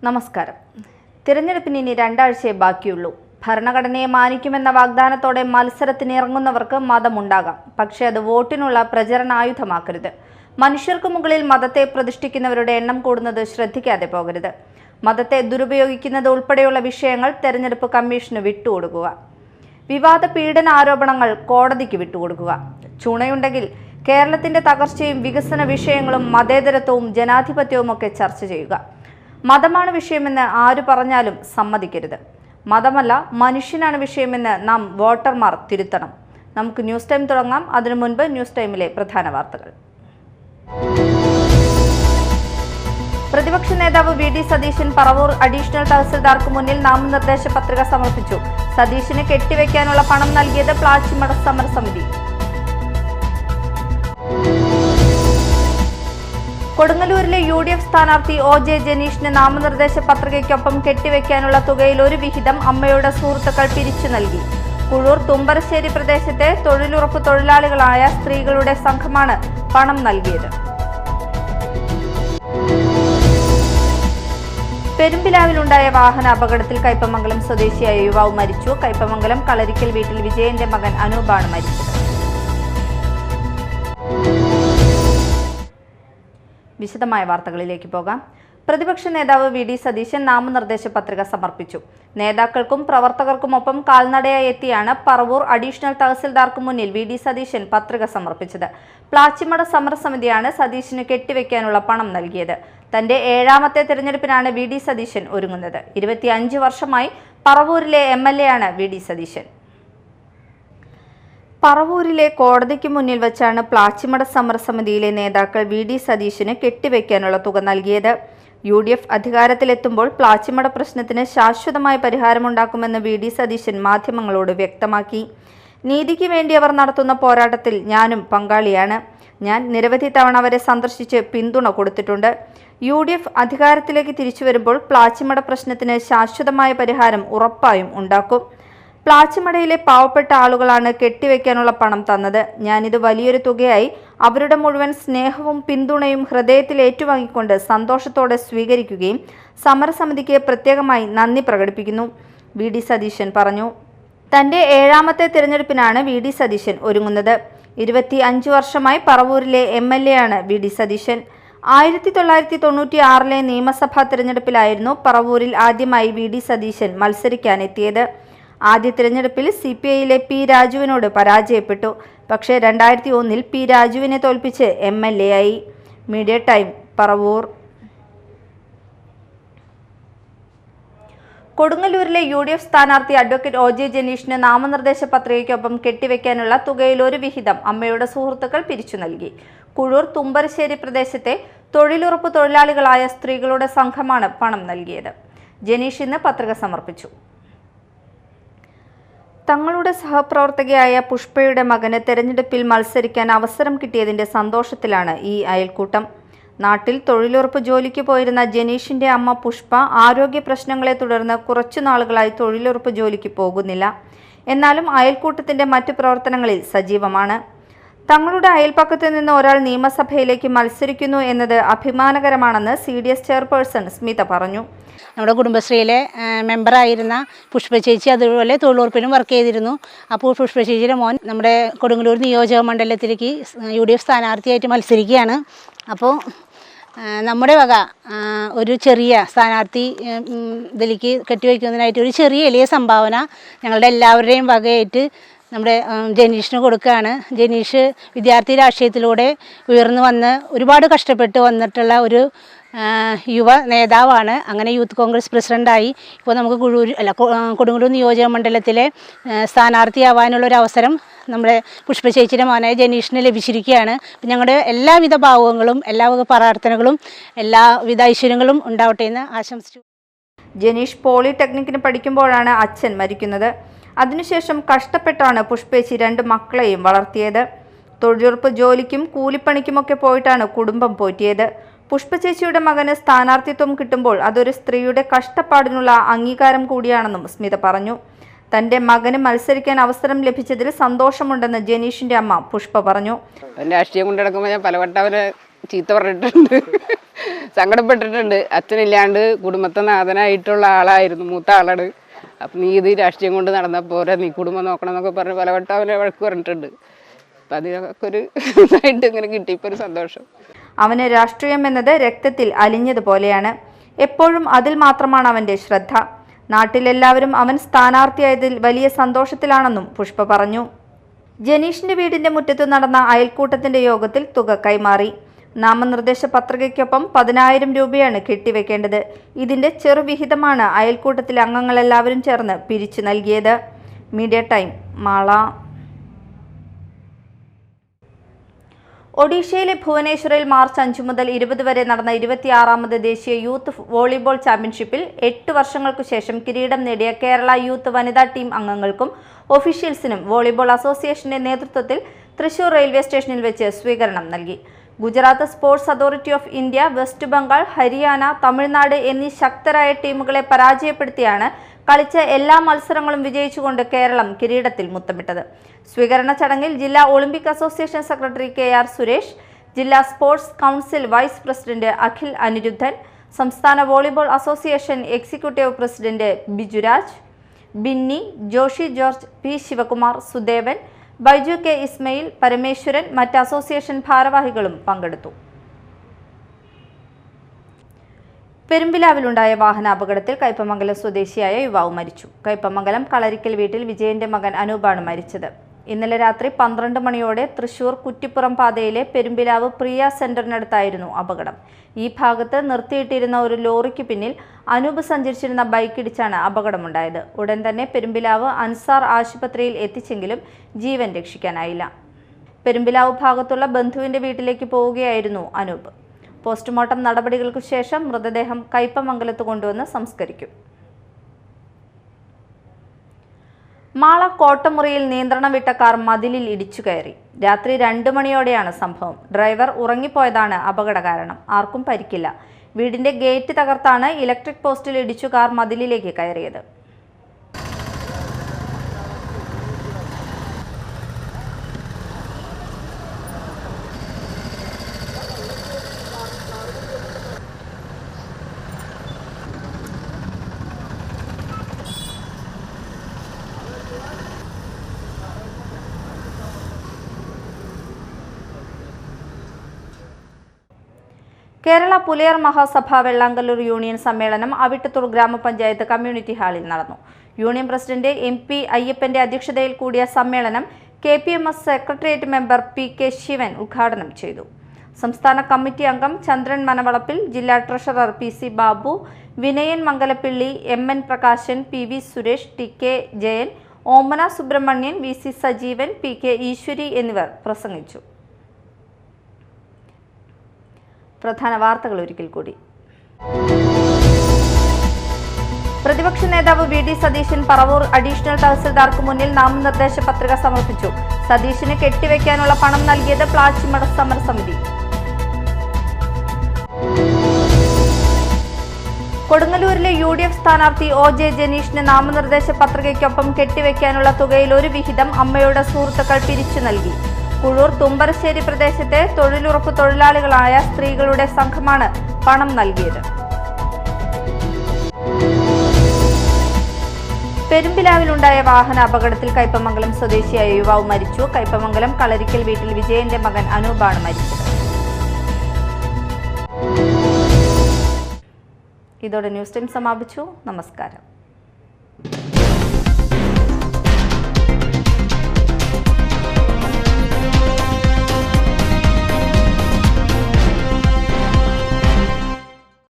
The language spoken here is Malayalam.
നമസ്കാരം. തിരഞ്ഞെടുപ്പിന് ഇനി 2 ആഴ്ചയേ ബാക്കിയുള്ളൂ. ഭരണഘടനയെ മാനിക്കുമെന്ന വാഗ്ദാനത്തോടെ മത്സരത്തിന് ഇറങ്ങുന്നവർക്ക് മതമുണ്ടാകാം. പക്ഷേ അത് വോട്ടിനുള്ള പ്രചരണായുധമാക്കരുത്. മനുഷ്യർക്ക് മുകളിൽ മതത്തെ പ്രതിഷ്ഠിക്കുന്നവരുടെ എണ്ണം കൂടുന്നത് ശ്രദ്ധിക്കാതെ പോകരുത്. മതത്തെ ദുരുപയോഗിക്കുന്നത് ഉൾപ്പെടെയുള്ള വിഷയങ്ങൾ തെരഞ്ഞെടുപ്പ് കമ്മീഷന് വിട്ടുകൊടുക്കുക. വിവാദ പീഡന ആരോപണങ്ങൾ കോടതിക്ക് വിട്ടുകൊടുക്കുക. ചുണയുണ്ടെങ്കിൽ കേരളത്തിന്റെ തകർച്ചയും വികസന വിഷയങ്ങളും മതേതരത്വവും ജനാധിപത്യവും ഒക്കെ ചർച്ച ചെയ്യുക. മതമാണ് വിഷയമെന്ന് ആര് പറഞ്ഞാലും സമ്മതിക്കരുത്. മതമല്ല, മനുഷ്യനാണ് വിഷയമെന്ന് നാം വോട്ടർമാർ തിരുത്തണം. നമുക്ക് ന്യൂസ് ടൈം തുടങ്ങാം. അതിനു മുൻപ് ന്യൂസ് ടൈമിലെ പ്രധാന വാർത്തകൾ. പ്രതിപക്ഷ നേതാവ് V D Satheesan Paravur additional തഹസിൽദാർക്ക് മുന്നിൽ നാമനിർദ്ദേശ പത്രിക സമർപ്പിച്ചു. സതീശന് കെട്ടിവെക്കാനുള്ള പണം നൽകിയത് പ്ലാച്ചിമട സമരസമിതി. കൊടുങ്ങല്ലൂരിലെ UDF സ്ഥാനാർത്ഥി OJ ജനീഷിന് നാമനിർദ്ദേശ പത്രികയ്ക്കൊപ്പം കെട്ടിവെക്കാനുള്ള തുകയിൽ ഒരു വിഹിതം അമ്മയുടെ സുഹൃത്തുക്കൾ പിരിച്ചു നൽകി. കുഴൂർ തുമ്പരശ്ശേരി പ്രദേശത്തെ തൊഴിലുറപ്പ് തൊഴിലാളികളായ സ്ത്രീകളുടെ സംഘമാണ് പണം നൽകിയത്. പെരുമ്പിലാവിലുണ്ടായ വാഹന അപകടത്തിൽ കയ്പമംഗലം സ്വദേശിയായ യുവാവ് മരിച്ചു. കയ്പമംഗലം കളരിക്കൽ വീട്ടിൽ വിജയന്റെ മകൻ അനൂപാണ് മരിച്ചത്. വിശദമായ വാർത്തകളിലേക്ക് പോകാം. പ്രതിപക്ഷ നേതാവ് വി ഡി സതീശൻ നാമനിർദ്ദേശ പത്രിക സമർപ്പിച്ചു. നേതാക്കൾക്കും പ്രവർത്തകർക്കുമൊപ്പം കാൽനടയായി എത്തിയാണ് പറവൂർ അഡീഷണൽ തഹസിൽദാർക്ക് മുന്നിൽ വി ഡി സതീശൻ പത്രിക സമർപ്പിച്ചത്. പ്ലാച്ചിമട സമരസമിതിയാണ് സതീശന് കെട്ടിവെക്കാനുള്ള പണം നൽകിയത്. തന്റെ 7ാമത്തെ തെരഞ്ഞെടുപ്പിനാണ് വി ഡി സതീശൻ ഒരുങ്ങുന്നത്. 25 വർഷമായി പറവൂരിലെ MLA ആണ് വി ഡി സതീശൻ. പറവൂരിലെ കോടതിക്ക് മുന്നിൽ വച്ചാണ് പ്ലാച്ചിമട സമരസമിതിയിലെ നേതാക്കൾ വി ഡി സതീശന് കെട്ടിവെക്കാനുള്ള തുക നൽകിയത്. UDF അധികാരത്തിലെത്തുമ്പോൾ പ്ലാച്ചിമട പ്രശ്നത്തിന് ശാശ്വതമായ പരിഹാരമുണ്ടാക്കുമെന്ന് വി ഡി സതീശൻ മാധ്യമങ്ങളോട് വ്യക്തമാക്കി. നീതിക്ക് വേണ്ടി അവർ നടത്തുന്ന പോരാട്ടത്തിൽ ഞാനും പങ്കാളിയാണ്. ഞാൻ നിരവധി തവണ അവരെ സന്ദർശിച്ച് പിന്തുണ കൊടുത്തിട്ടുണ്ട്. UDF അധികാരത്തിലേക്ക് തിരിച്ചു വരുമ്പോൾ പ്ലാച്ചിമട പ്രശ്നത്തിന് ശാശ്വതമായ പരിഹാരം ഉറപ്പായും ഉണ്ടാക്കും. പ്ലാച്ചിമടയിലെ പാവപ്പെട്ട ആളുകളാണ് കെട്ടിവെക്കാനുള്ള പണം തന്നത്. ഞാനിത് വലിയൊരു തുകയായി അവരുടെ മുഴുവൻ സ്നേഹവും പിന്തുണയും ഹൃദയത്തിൽ ഏറ്റുവാങ്ങിക്കൊണ്ട് സന്തോഷത്തോടെ സ്വീകരിക്കുകയും സമരസമിതിക്ക് പ്രത്യേകമായി നന്ദി പ്രകടിപ്പിക്കുന്നു, വി ഡി സതീശൻ പറഞ്ഞു. തന്റെ 7ാമത്തെ തിരഞ്ഞെടുപ്പിനാണ് വി ഡി സതീശൻ ഒരുങ്ങുന്നത്. 25 വർഷമായി പറവൂരിലെ MLA ആണ് വി ഡി സതീശൻ. 1996 നിയമസഭാ തിരഞ്ഞെടുപ്പിലായിരുന്നു പറവൂരിൽ ആദ്യമായി വി ഡി സതീശൻ മത്സരിക്കാനെത്തിയത്. ആദ്യ തിരഞ്ഞെടുപ്പിൽ CPIയിലെ P രാജുവിനോട് പരാജയപ്പെട്ടു. പക്ഷേ 2001 P രാജുവിനെ തോൽപ്പിച്ച് MLA ആയി. Media time, Paravur. കൊടുങ്ങല്ലൂരിലെ UDF സ്ഥാനാർത്ഥി അഡ്വക്കേറ്റ് OJ ജനീഷിന് നാമനിർദ്ദേശ പത്രികയ്ക്കൊപ്പം കെട്ടിവെക്കാനുള്ള തുകയിൽ ഒരു വിഹിതം അമ്മയുടെ സുഹൃത്തുക്കൾ പിരിച്ചു നൽകി. കുഴൂർ തുമ്പരശ്ശേരി പ്രദേശത്തെ തൊഴിലുറപ്പ് തൊഴിലാളികളായ സ്ത്രീകളുടെ സംഘമാണ് പണം നൽകിയത്. ജനീഷ് ഇന്ന് പത്രിക സമർപ്പിച്ചു. തങ്ങളുടെ സഹപ്രവർത്തകയായ പുഷ്പയുടെ മകന് തെരഞ്ഞെടുപ്പിൽ മത്സരിക്കാൻ അവസരം കിട്ടിയതിന്റെ സന്തോഷത്തിലാണ് ഈ അയൽക്കൂട്ടം. നാട്ടിൽ തൊഴിലുറപ്പ് ജോലിക്ക് പോയിരുന്ന ജനീഷിന്റെ അമ്മ പുഷ്പ ആരോഗ്യ പ്രശ്നങ്ങളെ തുടർന്ന് കുറച്ചു നാളുകളായി തൊഴിലുറപ്പ് ജോലിക്ക് പോകുന്നില്ല. എന്നാലും അയൽക്കൂട്ടത്തിന്റെ മറ്റു പ്രവർത്തനങ്ങളിൽ സജീവമാണ്. തങ്ങളുടെ അയൽപ്പക്കത്ത് നിന്ന് ഒരാൾ നിയമസഭയിലേക്ക് മത്സരിക്കുന്നു എന്നത് അഭിമാനകരമാണെന്ന് CDS ചെയർപേഴ്സൺ സ്മിത പറഞ്ഞു. നമ്മുടെ കുടുംബശ്രീയിലെ മെമ്പറായിരുന്ന പുഷ്പ ചേച്ചി അതുപോലെ തൊഴിലുറപ്പിനും വർക്ക് ചെയ്തിരുന്നു. അപ്പോൾ പുഷ്പ ചേച്ചിയുടെ മോൻ നമ്മുടെ കൊടുങ്ങല്ലൂർ നിയോജക മണ്ഡലത്തിലേക്ക് UDF സ്ഥാനാർത്ഥിയായിട്ട് മത്സരിക്കുകയാണ്. അപ്പോൾ നമ്മുടെ വക ഒരു ചെറിയ സ്ഥാനാർത്ഥി ഇതിലേക്ക് കെട്ടിവയ്ക്കുന്നതിനായിട്ട് ഒരു ചെറിയ എളിയ സംഭാവന ഞങ്ങളുടെ എല്ലാവരുടെയും വകയായിട്ട് നമ്മുടെ ജനീഷിന് കൊടുക്കുകയാണ്. ജനീഷ് വിദ്യാർത്ഥി രാഷ്ട്രീയത്തിലൂടെ ഉയർന്നു വന്ന് ഒരുപാട് കഷ്ടപ്പെട്ട് വന്നിട്ടുള്ള ഒരു യുവ നേതാവാണ്. അങ്ങനെ യൂത്ത് കോൺഗ്രസ് പ്രസിഡൻ്റായി ഇപ്പോൾ നമുക്ക് കൊടുങ്ങല്ലൂർ നിയോജക മണ്ഡലത്തിലെ സ്ഥാനാർത്ഥിയാവാനുള്ളൊരു അവസരം നമ്മുടെ പുഷ്പ ചേച്ചിയുടെ മോനായ ജനീഷിന് ലഭിച്ചിരിക്കുകയാണ്. ഞങ്ങളുടെ എല്ലാവിധ ഭാവങ്ങളും എല്ലാവിധ പ്രാർത്ഥനകളും എല്ലാവിധ ഐശ്വര്യങ്ങളും ഉണ്ടാവട്ടെ എന്ന് ആശംസിച്ചു. ജനീഷ് പോളിടെക്നിക്കിന് പഠിക്കുമ്പോഴാണ് അച്ഛൻ മരിക്കുന്നത്. അതിനുശേഷം കഷ്ടപ്പെട്ടാണ് പുഷ്പേച്ചി 2 മക്കളെയും വളർത്തിയത്. തൊഴിലുറപ്പ് ജോലിക്കും കൂലിപ്പണിക്കുമൊക്കെ പോയിട്ടാണ് കുടുംബം പോറ്റിയത്. പുഷ്പചേച്ചിയുടെ മകന് സ്ഥാനാർത്ഥിത്വം കിട്ടുമ്പോൾ അതൊരു സ്ത്രീയുടെ കഷ്ടപ്പാടിനുള്ള അംഗീകാരം കൂടിയാണെന്നും സ്മിത പറഞ്ഞു. തന്റെ മകന് മത്സരിക്കാൻ അവസരം ലഭിച്ചതിൽ സന്തോഷമുണ്ടെന്ന് ജനീഷിന്റെ അമ്മ പുഷ്പ പറഞ്ഞു. രാഷ്ട്രീയം കൊണ്ട് നടക്കുമ്പോൾ ഞാൻ പലവട്ടം അവരെ ചീത്ത പറഞ്ഞിട്ടുണ്ട്. സങ്കടപ്പെട്ടിട്ടുണ്ട്. അച്ഛനില്ലാണ്ട് കുടുംബത്തെ നാഥനായിട്ടുള്ള ആളായിരുന്നു, മൂത്ത ആളാണ്. അപ്പം നീ ഇത് രാഷ്ട്രീയം കൊണ്ട് നടന്നാൽ പോരാ, നീ കുടുംബം നോക്കണം എന്നൊക്കെ പറഞ്ഞ് പലവട്ടം അവനെ വഴക്ക് പറഞ്ഞിട്ടുണ്ട്. അപ്പം അതിനൊക്കെ ഒരു ഇതായിട്ട് ഇങ്ങനെ കിട്ടിയപ്പോൾ ഒരു സന്തോഷം. അവന് രാഷ്ട്രീയം എന്നത് രക്തത്തിൽ അലിഞ്ഞതുപോലെയാണ്. എപ്പോഴും അതിൽ മാത്രമാണ് അവൻ്റെ ശ്രദ്ധ. നാട്ടിലെല്ലാവരും അവൻ സ്ഥാനാർത്ഥിയായതിൽ വലിയ സന്തോഷത്തിലാണെന്നും പുഷ്പ പറഞ്ഞു. ജനീഷിന്റെ വീടിന്റെ മുറ്റത്ത് നടന്ന അയൽക്കൂട്ടത്തിന്റെ യോഗത്തിൽ തുക കൈമാറി. നാമനിർദ്ദേശ പത്രികയ്ക്കൊപ്പം 10,000 രൂപയാണ് കെട്ടിവെക്കേണ്ടത്. ഇതിന്റെ ചെറുവിഹിതമാണ് അയൽക്കൂട്ടത്തിലെ അംഗങ്ങളെല്ലാവരും ചേർന്ന് പിരിച്ചു നൽകിയത്. Media time, Mala. ഒഡീഷയിലെ ഭുവനേശ്വറിൽ മാർച്ച് 5 മുതൽ 20 വരെ നടന്ന 26ാമത് ദേശീയ യൂത്ത് വോളിബോൾ ചാമ്പ്യൻഷിപ്പിൽ 8 വർഷങ്ങൾക്കു ശേഷം കിരീടം നേടിയ കേരള യൂത്ത് വനിതാ ടീം അംഗങ്ങൾക്കും ഒഫീഷ്യൽസിനും വോളിബോൾ അസോസിയേഷന്റെ നേതൃത്വത്തിൽ തൃശൂർ റെയിൽവേ സ്റ്റേഷനിൽ വെച്ച് സ്വീകരണം നൽകി. Gujarat sports authority of India, west Bengal, Haryana, Tamil Nadu എന്നീ ശക്തരായ ടീമുകളെ പരാജയപ്പെടുത്തിയാണ് കളിച്ച എല്ലാ മത്സരങ്ങളും വിജയിച്ചുകൊണ്ട് കേരളം കിരീടത്തിൽ മുത്തമിട്ടത്. സ്വീകരണ ചടങ്ങിൽ ജില്ലാ Olympic association secretary KR Suresh, ജില്ലാ sports council vice president Akhil Aniruddhan, സംസ്ഥാന volleyball association executive president Bijuraj, Binny, Joshy George, P Sivakumar, Sudevan, Baiju K Ismail, Parameswaran, മറ്റ് അസോസിയേഷൻ ഭാരവാഹികളും പങ്കെടുത്തു. പെരുമ്പിലാവിലുണ്ടായ വാഹനാപകടത്തിൽ കയ്പമംഗലം സ്വദേശിയായ യുവാവ് മരിച്ചു. കയ്പമംഗലം കളരിക്കൽ വീട്ടിൽ വിജയന്റെ മകൻ അനൂപാണ് മരിച്ചത്. ഇന്നലെ രാത്രി 12 മണിയോടെ തൃശൂർ കുറ്റിപ്പുറം പാതയിലെ പെരുമ്പിലാവ് പ്രിയ സെന്ററിനടുത്തായിരുന്നു അപകടം. ഈ ഭാഗത്ത് നിർത്തിയിട്ടിരുന്ന ഒരു ലോറിക്ക് പിന്നിൽ അനൂപ് സഞ്ചരിച്ചിരുന്ന ബൈക്കിടിച്ചാണ് അപകടമുണ്ടായത്. ഉടൻ തന്നെ പെരുമ്പിലാവ് അൻസാർ ആശുപത്രിയിൽ എത്തിച്ചെങ്കിലും ജീവൻ രക്ഷിക്കാനായില്ല. പെരുമ്പിലാവ് ഭാഗത്തുള്ള ബന്ധുവിന്റെ വീട്ടിലേക്ക് പോവുകയായിരുന്നു അനൂപ്. പോസ്റ്റ്മോർട്ടം നടപടികൾക്കു ശേഷം മൃതദേഹം കയ്പമംഗലത്ത് കൊണ്ടുവന്ന് സംസ്കരിക്കും. മാള കോട്ടമുറിയിൽ നിയന്ത്രണം വിട്ട കാർ മതിലിൽ ഇടിച്ചു കയറി. രാത്രി 2 മണിയോടെയാണ് സംഭവം. ഡ്രൈവർ ഉറങ്ങിപ്പോയതാണ് അപകട കാരണം. ആർക്കും പരിക്കില്ല. വീടിന്റെ ഗേറ്റ് തകർത്താണ് ഇലക്ട്രിക് പോസ്റ്റിൽ ഇടിച്ചു കാർ മതിലിലേക്ക് കയറിയത്. കേരള പുലയർ മഹാസഭ വെള്ളാങ്കല്ലൂർ യൂണിയൻ സമ്മേളനം അവിട്ടത്തൂർ ഗ്രാമപഞ്ചായത്ത് കമ്മ്യൂണിറ്റി ഹാളിൽ നടന്നു. യൂണിയൻ പ്രസിഡന്റ് MP അയ്യപ്പന്റെ അധ്യക്ഷതയിൽ കൂടിയ സമ്മേളനം KPMS secretariat member PK Sivan ഉദ്ഘാടനം ചെയ്തു. സംസ്ഥാന കമ്മിറ്റി അംഗം ചന്ദ്രൻ മനവളപ്പിൽ, ജില്ലാ treasurer PC Babu, Vinayan Mangalappilly, MN Prakashan, PV Suresh, TK Jayan, Omana Subramanian, VC Sajeevan, PK Eswari എന്നിവർ പ്രസംഗിച്ചു. പ്രധാന വാർത്തകൾ ഒരിക്കൽ കൂടി. പ്രതിപക്ഷ നേതാവ് VD സതീശൻ പറവൂർ അഡീഷണൽ തഹസിൽദാർക്ക് മുന്നിൽ നാമനിർദ്ദേശ പത്രിക സമർപ്പിച്ചു. സതീശന് കെട്ടിവെക്കാനുള്ള പണം നൽകിയത് പ്ലാച്ചിമട സമരസമിതി. കൊടുങ്ങല്ലൂരിലെ UDF സ്ഥാനാർത്ഥി OJ ജനീഷിന് നാമനിർദ്ദേശ പത്രികയ്ക്കൊപ്പം കെട്ടിവെക്കാനുള്ള തുകയിൽ ഒരു വിഹിതം അമ്മയുടെ സുഹൃത്തുക്കൾ പിരിച്ചു നൽകി. കുഴൂർ തുമ്പരശ്ശേരി പ്രദേശത്തെ തൊഴിലുറപ്പ് തൊഴിലാളികളായ സ്ത്രീകളുടെ സംഘമാണ് പണം നൽകിയത്. പെരുമ്പിലാവിലുണ്ടായ വാഹന അപകടത്തിൽ കയ്പമംഗലം സ്വദേശിയായ യുവാവ് മരിച്ചു. കയ്പമംഗലം കളരിക്കൽ വീട്ടിൽ വിജയന്റെ മകൻ അനൂപാണ് മരിച്ചത്. ഇതോടെ ന്യൂസ് ടൈം സമാപിച്ചു. നമസ്കാരം.